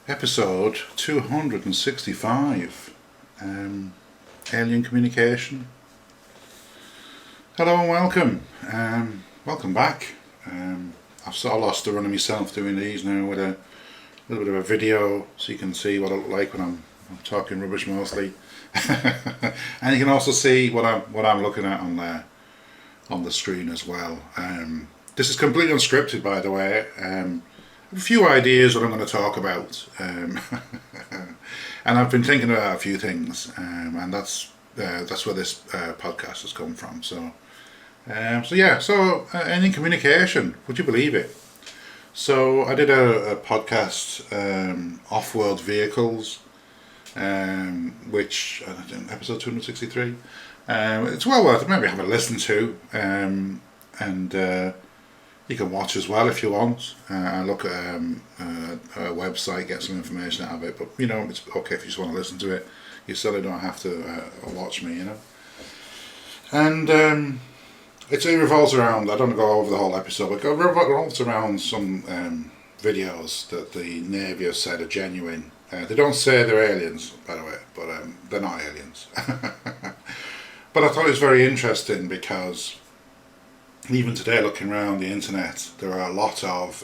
episode 265, Alien Communication. Hello and welcome. Welcome back. I've sort of lost the run of myself doing these now with a little bit of a video so you can see what I look like when I'm talking rubbish mostly. And you can also see what I'm looking at on the screen as well. This is completely unscripted, by the way. A few ideas what I'm going to talk about, and I've been thinking about a few things, and that's where this podcast has come from. So any communication, would you believe it? So I did a podcast, Off-World Vehicles, which episode 263. It's well worth maybe having a listen to, and you can watch as well if you want. Look at a website, get some information out of it. But it's okay if you just want to listen to it. You certainly don't have to watch me, And it revolves around. I don't go over the whole episode, but it revolves around some videos that the Navy has said are genuine. They don't say they're aliens, by the way, but they're not aliens. But I thought it was very interesting because even today, looking around the internet, there are a lot of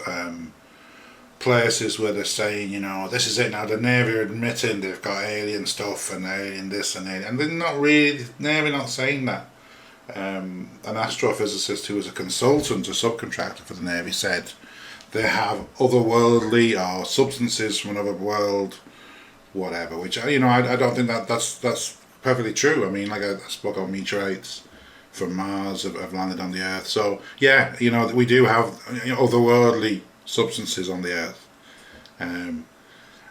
places where they're saying, this is it now. The Navy are admitting they've got alien stuff and alien this and alien, and they're not really. Navy not saying that. An astrophysicist who was a consultant, a subcontractor for the Navy, said they have otherworldly or substances from another world, whatever. Which I don't think that's perfectly true. I mean, like I spoke about meteorites from Mars have landed on the Earth. So yeah, we do have otherworldly substances on the Earth.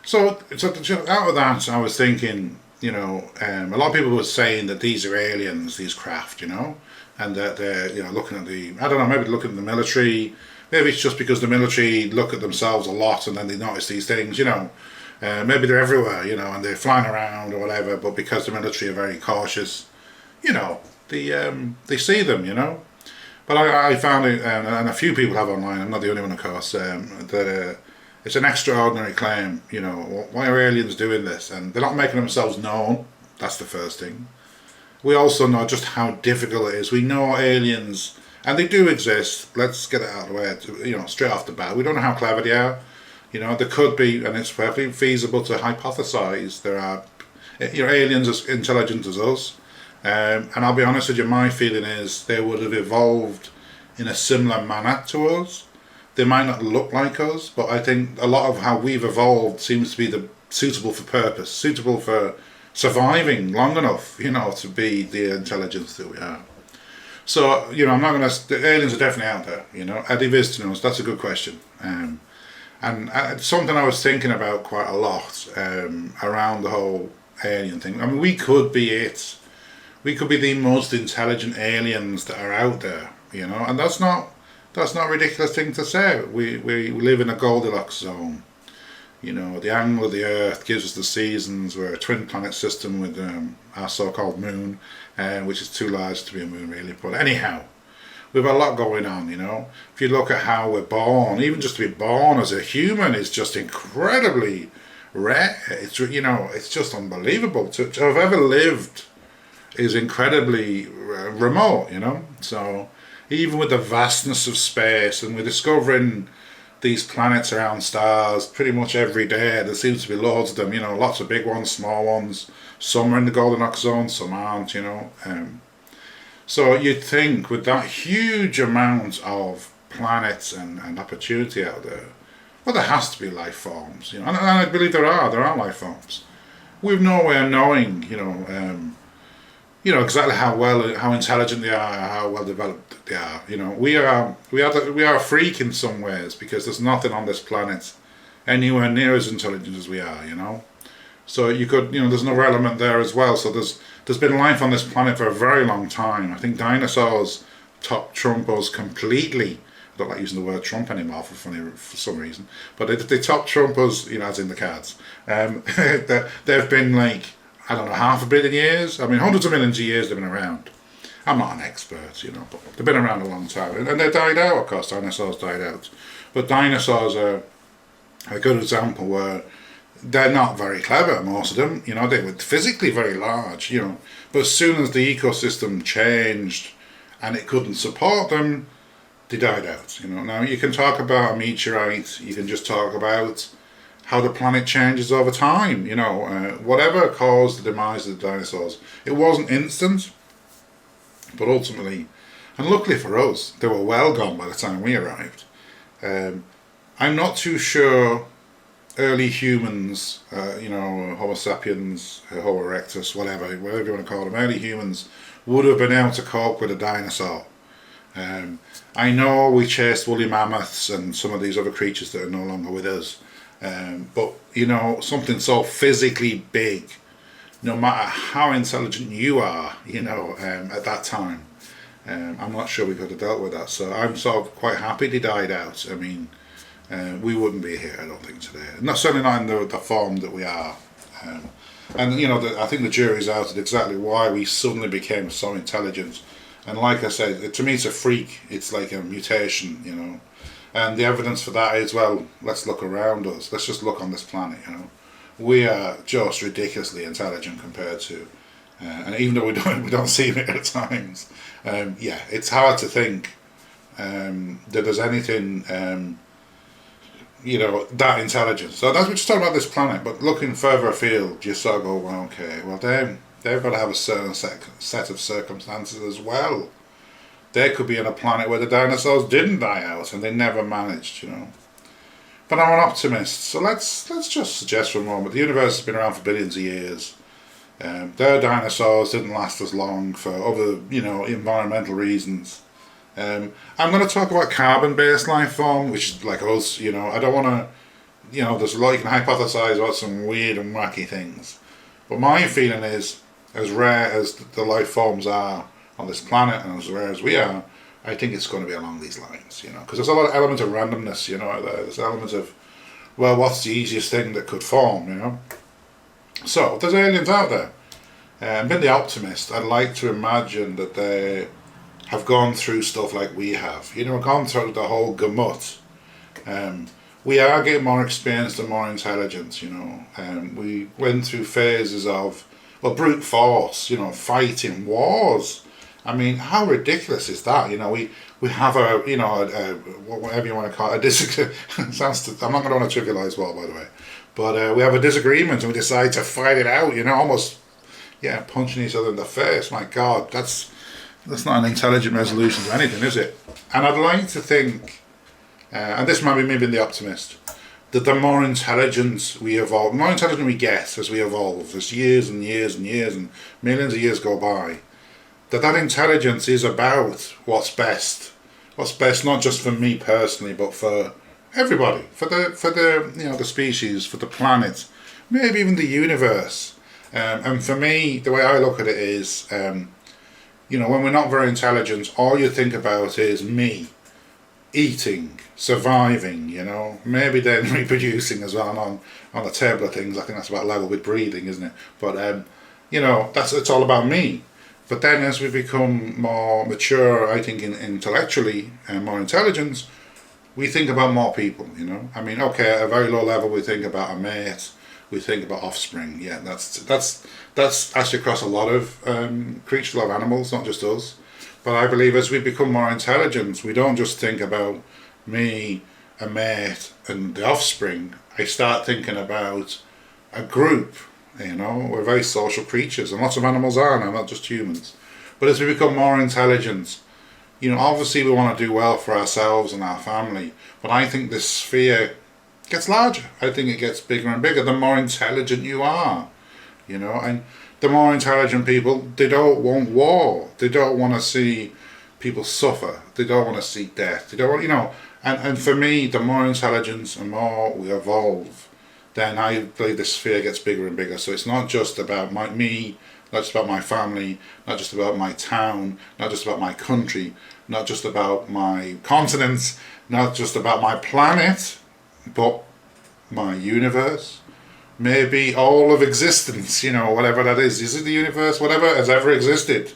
So out of that, I was thinking, a lot of people were saying that these are aliens, these craft, and that they're looking at maybe looking at the military. Maybe it's just because the military look at themselves a lot and then they notice these things, maybe they're everywhere, and they're flying around or whatever. But because the military are very cautious, they see them, But I found it, and a few people have online, I'm not the only one of course, that it's an extraordinary claim, why are aliens doing this? And they're not making themselves known, that's the first thing. We also know just how difficult it is. We know aliens, and they do exist, let's get it out of the way, straight off the bat. We don't know how clever they are, there could be, and it's perfectly feasible to hypothesize there are aliens as intelligent as us. And I'll be honest with you, my feeling is they would have evolved in a similar manner to us. They might not look like us, but I think a lot of how we've evolved seems to be suitable for purpose, suitable for surviving long enough, to be the intelligence that we are. So, I'm not going to... The aliens are definitely out there, Are they visiting us? That's a good question. And something I was thinking about quite a lot around the whole alien thing. I mean, we could be it. We could be the most intelligent aliens that are out there, and that's not a ridiculous thing to say. We live in a Goldilocks zone. The angle of the Earth gives us the seasons. We're a twin planet system with our so-called moon, which is too large to be a moon really. But anyhow, we've got a lot going on, If you look at how we're born, even just to be born as a human is just incredibly rare. It's it's just unbelievable to have ever lived. Is incredibly remote, So even with the vastness of space, and we're discovering these planets around stars pretty much every day. There seems to be loads of them, lots of big ones, small ones. Some are in the Goldilocks zone, some aren't, So you'd think with that huge amount of planets and opportunity out there, well, there has to be life forms, and I believe there are life forms. We've no way of knowing, exactly how intelligent they are, how well developed they are. We are a freak in some ways because there's nothing on this planet anywhere near as intelligent as we are. So you could, there's another element there as well. So there's been life on this planet for a very long time. I think dinosaurs top trump us completely. I don't like using the word Trump anymore for some reason, but they top trump us, as in the cards. They've been like, I don't know, 500 million years. I mean, hundreds of millions of years they've been around. I'm not an expert, but they've been around a long time. And they died out, of course, dinosaurs died out. But dinosaurs are a good example where they're not very clever, most of them. You know, they were physically very large, you know. But as soon as the ecosystem changed and it couldn't support them, they died out, you know. Now, you can talk about a meteorite, you can just talk about how the planet changes over time, you know. Whatever caused the demise of the dinosaurs, it wasn't instant, but ultimately, and luckily for us, they were well gone by the time we arrived. I'm not too sure early humans, you know, Homo sapiens, Homo erectus, whatever you want to call them, early humans would have been able to cope with a dinosaur. I know we chased woolly mammoths and some of these other creatures that are no longer with us, but, you know, something so physically big, no matter how intelligent you are, you know, at that time, I'm not sure we could have dealt with that. So I'm sort of quite happy they died out. I mean, we wouldn't be here, I don't think, today. Not certainly not in the form that we are. And you know, I think the jury's out at exactly why we suddenly became so intelligent. And like I said, to me, it's a freak. It's like a mutation, you know. And the evidence for that is, well, let's look around us. Let's just look on this planet, you know. We are just ridiculously intelligent compared to, and even though we don't see it at times. Yeah, it's hard to think that there's anything, you know, that intelligent. So that's we're just talking about this planet, but looking further afield, you sort of go, well, okay, well, they've got to have a certain set of circumstances as well. They could be on a planet where the dinosaurs didn't die out and they never managed, you know. But I'm an optimist, so let's just suggest for a moment the universe has been around for billions of years. Their dinosaurs didn't last as long for other, you know, environmental reasons. I'm going to talk about carbon-based life form, which is like us, you know. I don't want to, you know, there's a lot you can hypothesize about some weird and wacky things. But my feeling is, as rare as the life forms are on this planet and as rare as we are, I think it's going to be along these lines, you know. Because there's a lot of element of randomness, you know, there's elements of, well, what's the easiest thing that could form, you know. So, if there's aliens out there, being the optimist, I'd like to imagine that they have gone through stuff like we have. You know, gone through the whole gamut. We are getting more experienced and more intelligent, you know. We went through phases of, well, brute force, you know, fighting wars. I mean, how ridiculous is that? You know, we have a, you know, whatever you want to call it, a disagreement. I'm not going to trivialise war, by the way. But we have a disagreement and we decide to fight it out, you know, almost, yeah, punching each other in the face. My God, that's not an intelligent resolution to anything, is it? And I'd like to think, and this might be me being the optimist, that the more intelligent we evolve, the more intelligent we get as we evolve, as years and years and years and millions of years go by, that intelligence is about what's best. What's best not just for me personally, but for everybody, for the you know, the species, for the planet, maybe even the universe. And for me, the way I look at it is, you know, when we're not very intelligent, all you think about is me, eating, surviving, you know, maybe then reproducing as well on the table of things. I think that's about level with breathing, isn't it? But, you know, it's all about me. But then as we become more mature, I think, intellectually and more intelligent, we think about more people, you know. I mean, okay, at a very low level, we think about a mate, we think about offspring. Yeah, that's actually across a lot of creatures, a lot of animals, not just us. But I believe as we become more intelligent, we don't just think about me, a mate, and the offspring. I start thinking about a group. You know, we're very social creatures, and lots of animals are now, not just humans. But as we become more intelligent, you know, obviously we want to do well for ourselves and our family, but I think this sphere gets larger. I think it gets bigger and bigger the more intelligent you are, you know, and the more intelligent people, they don't want war. They don't want to see people suffer. They don't want to see death. They don't want, you know, and for me, the more intelligence and more we evolve, then I believe the sphere gets bigger and bigger. So it's not just about me, not just about my family, not just about my town, not just about my country, not just about my continent, not just about my planet, but my universe. Maybe all of existence, you know, whatever that is. Is it the universe? Whatever has ever existed,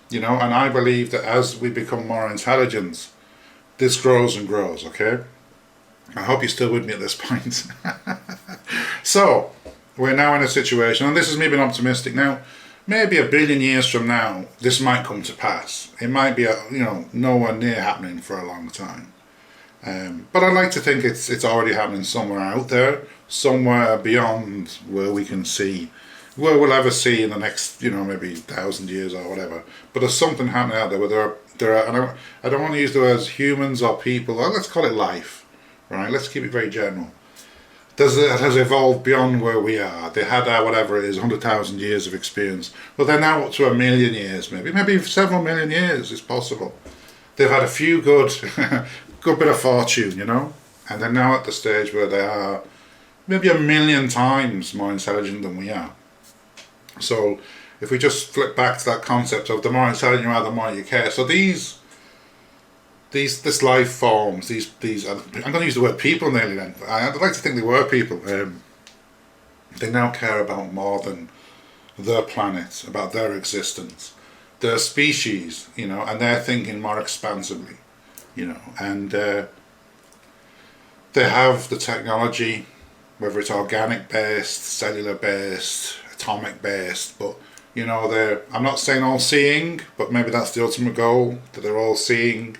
you know. And I believe that as we become more intelligent, this grows and grows, okay? I hope you're still with me at this point. So, we're now in a situation, and this is me being optimistic now, maybe 1 billion years from now, this might come to pass. It might be, nowhere near happening for a long time. But I'd like to think it's already happening somewhere out there, somewhere beyond where we can see, where we'll ever see in the next, maybe 1,000 years or whatever. But there's something happening out there where there are, and I don't want to use the words humans or people, or let's call it life, right? Let's keep it very general. It has evolved beyond where we are. They had whatever it is, 100,000 years of experience. Well, they're now up to 1,000,000 years, maybe several million years. It's possible. They've had a few good bit of fortune, and they're now at the stage where they are maybe 1,000,000 times more intelligent than we are. So, if we just flip back to that concept of the more intelligent you are, the more you care. So this life forms, these I'm going to use the word people nearly then. I'd like to think they were people. They now care about more than their planet, about their existence, their species, and they're thinking more expansively, and they have the technology, whether it's organic based, cellular based, atomic based, but I'm not saying all seeing, but maybe that's the ultimate goal, that they're all seeing.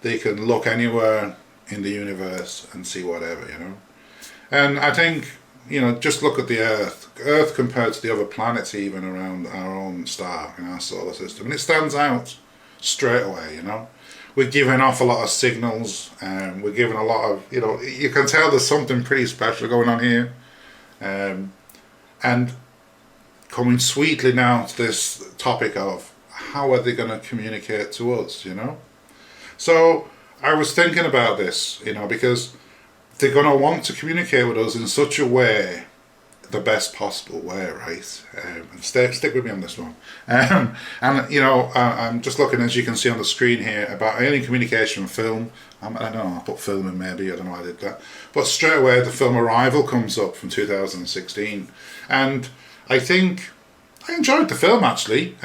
They can look anywhere in the universe and see whatever, And I think, just look at the Earth. Earth compared to the other planets even around our own star in our solar system. And it stands out straight away, We're giving off a lot of signals, and we're giving a lot of, you can tell there's something pretty special going on here. And coming sweetly now to this topic of how are they going to communicate to us, So I was thinking about this, because they're going to want to communicate with us in such a way, the best possible way, right? And stick with me on this one. I'm just looking, as you can see on the screen here, about alien communication film. I don't know, I put film in maybe, I don't know why I did that. But straight away the film Arrival comes up from 2016. And I think I enjoyed the film actually.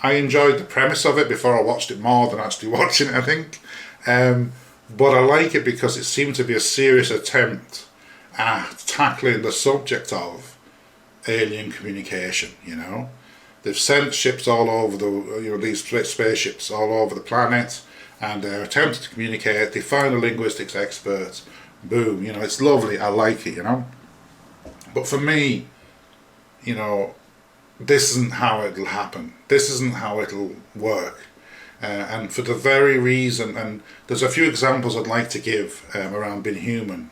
I enjoyed the premise of it before I watched it more than actually watching it, I think. But I like it because it seemed to be a serious attempt at tackling the subject of alien communication, They've sent ships all over these spaceships all over the planet, and they're attempting to communicate. They find a linguistics expert. Boom, it's lovely. I like it, But for me, this isn't how it'll happen. This isn't how it'll work. And for the very reason, and there's a few examples I'd like to give around being human.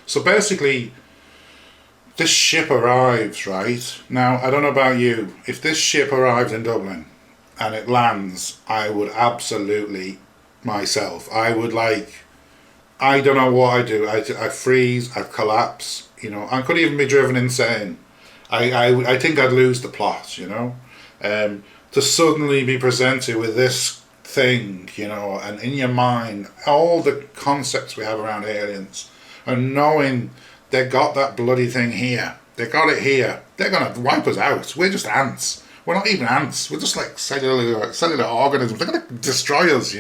So basically, this ship arrives, right? Now, I don't know about you. If this ship arrives in Dublin and it lands, I would absolutely, myself, I don't know what I do. I freeze, I collapse, I could even be driven insane. I think I'd lose the plot, to suddenly be presented with this thing, and in your mind, all the concepts we have around aliens, and knowing they got that bloody thing here, they got it here, they're going to wipe us out. We're just ants. We're not even ants. We're just like cellular organisms. They're going to destroy us,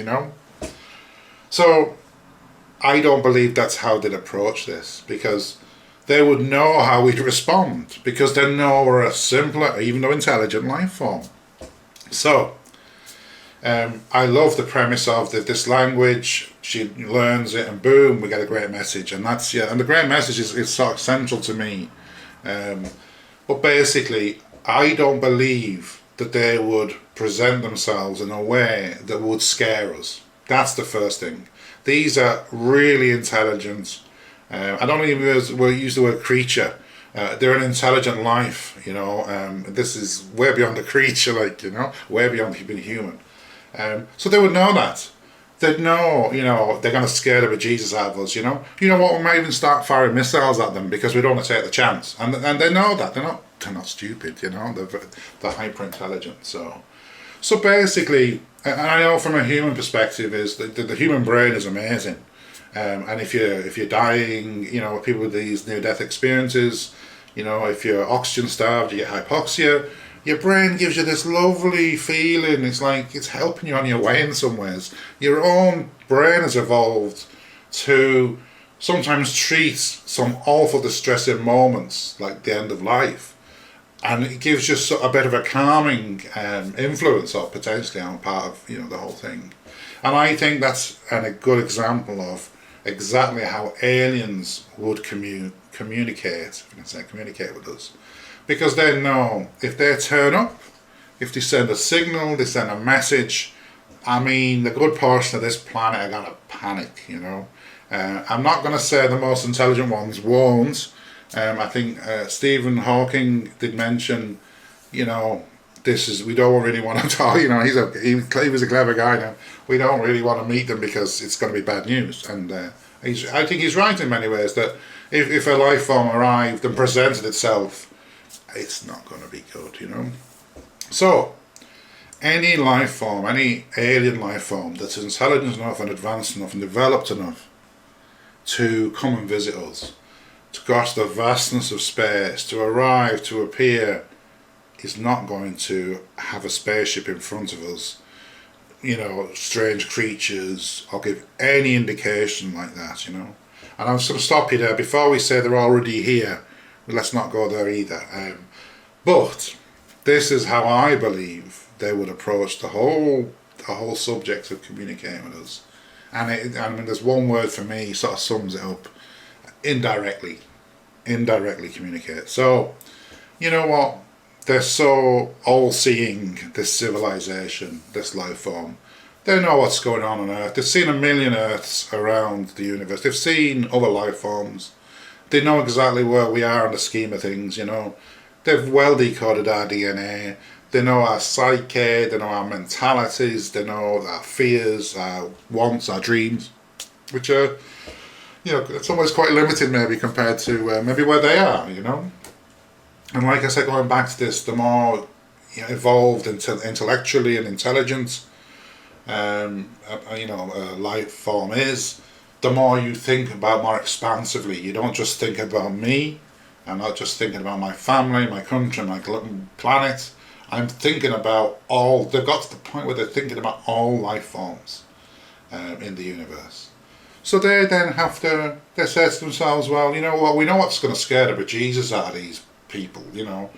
So, I don't believe that's how they'd approach this, because they would know how we'd respond, because they know we're a simpler, even though intelligent life form. So, I love the premise of this language. She learns it, and boom, we get a great message. And and the great message is sort of central to me. But basically, I don't believe that they would present themselves in a way that would scare us. That's the first thing. These are really intelligent. I don't even use the word creature. They're an intelligent life, this is way beyond a creature, way beyond being human. So they would know that. They'd know, they're going to scare the bejesus out of us, what, we might even start firing missiles at them because we don't want to take the chance. And they know that. They're not stupid, they're hyper-intelligent. So basically, and I know from a human perspective, is the human brain is amazing. And if you're dying, people with these near-death experiences, if you're oxygen starved, you get hypoxia, your brain gives you this lovely feeling. It's like it's helping you on your way in some ways. Your own brain has evolved to sometimes treat some awful distressing moments like the end of life, and it gives just a bit of a calming influence, or potentially on part of the whole thing. And I think that's a good example of exactly how aliens would communicate, if I can say communicate with us, because they know if they turn up, if they send a signal, they send a message. I mean, the good portion of this planet are gonna panic. I'm not going to say the most intelligent ones won't. I think Stephen Hawking did mention, we don't really want to talk. He was a clever guy. Now we don't really want to meet them because it's going to be bad news. And I think he's right in many ways that if a life form arrived and presented itself, it's not going to be good. So any life form, any alien life form that's intelligent enough and advanced enough and developed enough to come and visit us, to cross the vastness of space, to arrive, to appear, is not going to have a spaceship in front of us, strange creatures, or give any indication like that, And I'm just going to stop you there before we say they're already here. Let's not go there either. But this is how I believe they would approach the whole subject of communicating with us. And there's one word for me sort of sums it up: indirectly communicate. So, you know what? They're so all-seeing, this civilization, this life form. They know what's going on Earth. They've seen a million Earths around the universe. They've seen other life forms. They know exactly where we are in the scheme of things. They've well decoded our DNA. They know our psyche, they know our mentalities, they know our fears, our wants, our dreams, which are, it's almost quite limited maybe compared to maybe where they are, And like I said, going back to this, the more evolved intellectually and intelligent, a life form is, the more you think about more expansively. You don't just think about me. I'm not just thinking about my family, my country, my planet. I'm thinking about they've got to the point where they're thinking about all life forms in the universe. So they then they say to themselves, well, you know what, we know what's going to scare the bejesus out of these people, I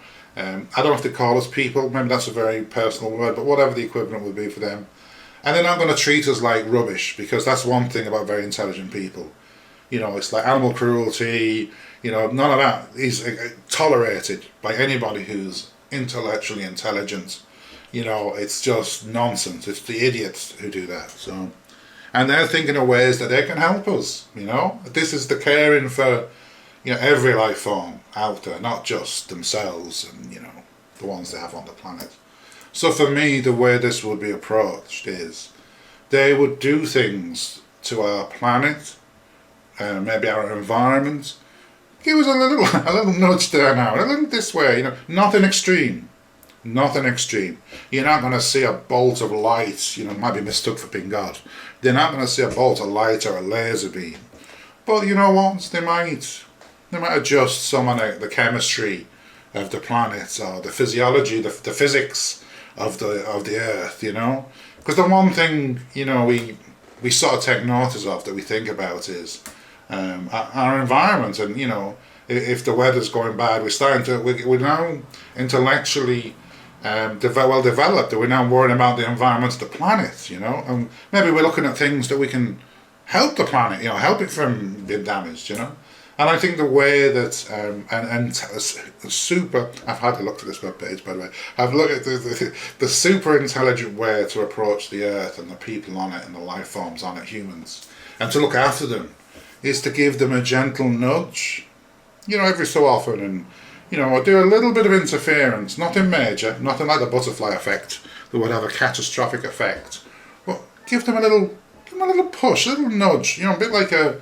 don't have to call us people, maybe that's a very personal word, but whatever the equivalent would be for them. And they're not going to treat us like rubbish, because that's one thing about very intelligent people. It's like animal cruelty, none of that is tolerated by anybody who's intellectually intelligent. It's just nonsense. It's the idiots who do that. So, and they're thinking of ways that they can help us. This is the caring for every life form out there, not just themselves and the ones they have on the planet. So for me, the way this would be approached is they would do things to our planet, maybe our environment. Give us a little nudge there now, a little this way, nothing extreme. You're not going to see a bolt of light, might be mistook for being God. They're not going to see a bolt of light or a laser beam. But you know what? They might adjust some of the chemistry of the planet, or the physiology, the physics of the Earth, Because the one thing, we sort of take notice of, that we think about, is our environment. And if the weather's going bad, we're now intellectually well developed, that we're now worrying about the environment of the planet, and maybe we're looking at things that we can help the planet, help it from being damaged, And I think the way that I've had to look at this webpage, by the way. I've looked at the super intelligent way to approach the Earth and the people on it and the life forms on it, humans, and to look after them, is to give them a gentle nudge, every so often, and do a little bit of interference, nothing major, nothing like the butterfly effect that would have a catastrophic effect, but give them a little push, a little nudge, a bit like a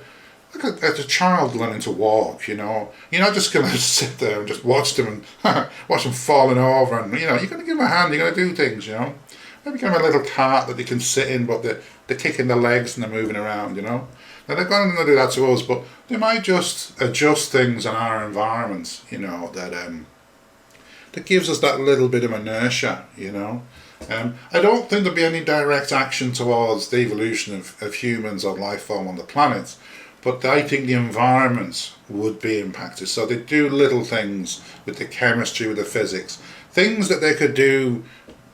child learning to walk, You're not just going to sit there and just watch them and watch them falling over, and you're going to give them a hand, you're going to do things, Maybe give them a little cart that they can sit in, but they're kicking their legs and they're moving around, Now they're going to do that to us, but they might just adjust things in our environment, that gives us that little bit of inertia, I don't think there'll be any direct action towards the evolution of humans or life form on the planet, but I think the environment would be impacted. So they do little things with the chemistry, with the physics, things that they could do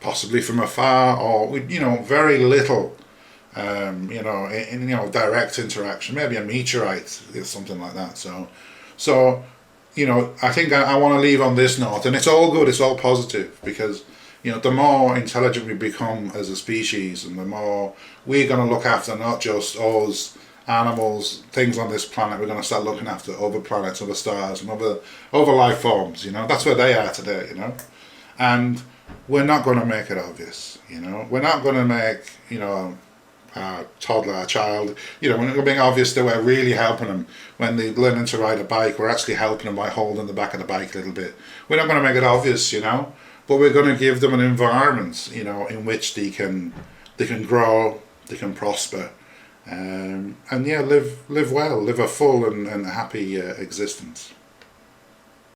possibly from afar, or with, very little, direct interaction. Maybe a meteorite or something like that. So I think I want to leave on this note, and it's all good, it's all positive, because the more intelligent we become as a species, and the more we're going to look after not just us, animals, things on this planet, we're going to start looking after other planets, other stars, and other life forms. That's where they are today. And we're not going to make it obvious. We're not going to make a toddler, a child, we're not going to make obvious that we're really helping them when they're learning to ride a bike. We're actually helping them by holding the back of the bike a little bit. We're not going to make it obvious, but we're going to give them an environment, in which they can grow, they can prosper, and live well, live a full and happy existence.